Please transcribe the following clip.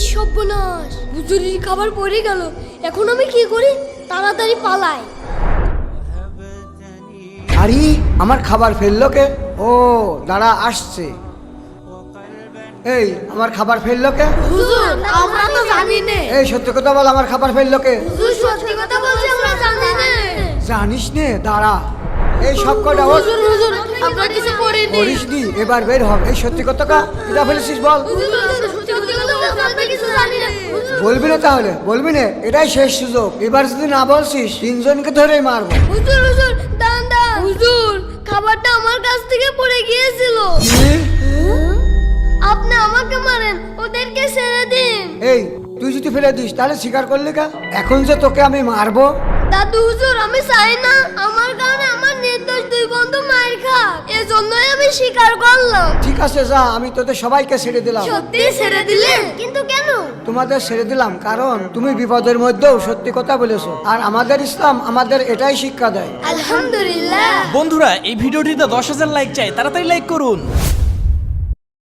সর্বনাশ, হুজুরের খাবার পড়ে গেল। এখন আমি কি করি? তাড়াতাড়ি পালাই। আরে আমার খাবার ফেললো কে? ও দাঁড়া, আসছে। এই আমার খাবার ফেললো কে? হুজুর, আমরা তো জানি না। এই সত্যি কথা বল, আমার খাবার ফেললো কে? হুজুর সত্যি কথা বলছি, আমরা জানি না। জানিস নে? দাঁড়া, এই সব কটা ওর হুজুর, হুজুর, আমরা কিছু করিনি। করিস নি, এবার বের হবে। এই সত্যি কথা কা কিটা ফেলেছিস বল। হুজুর, সত্যি কথা বলছি, আমরা কিছু জানি না। বলবি না তাহলে? বলবি না? এটাই শেষ সুযোগ। এবার যদি না বলছিস তিনজনকে ধরেই মারবো। হুজুর, হুজুর, দান দান। হুজুর, খাবারটা আমার কাছ থেকে পড়ে গিয়েছিল। কি? আপনি আমাকে মারেন, ওদেরকে ছেড়ে দিন। এই তুই যদি ফেলে দিস তাহলে স্বীকার করলি কা? এখন যে তোকে আমি মারবো। দাদু হুজুর, আমি চাই না আমার কারণে আমার নির্দোষ দুই বন্ধু মার খাক, এজন্যই আমি স্বীকার করলাম। ঠিক আছে যা, আমি তোদের সবাইকে ছেড়ে দিলাম। সত্যি ছেড়ে দিলেন? কিন্তু কেন? তোমাদের ছেড়ে দিলাম কারণ তুমি বিপদের মধ্যেও সত্যি কথা বলেছো, আর আমাদের ইসলাম আমাদের এটাই শিক্ষা দেয়। আলহামদুলিল্লাহ। বন্ধুরা, এই ভিডিওটিতে 10,000 লাইক চাই, তাড়াতাড়ি লাইক করুন।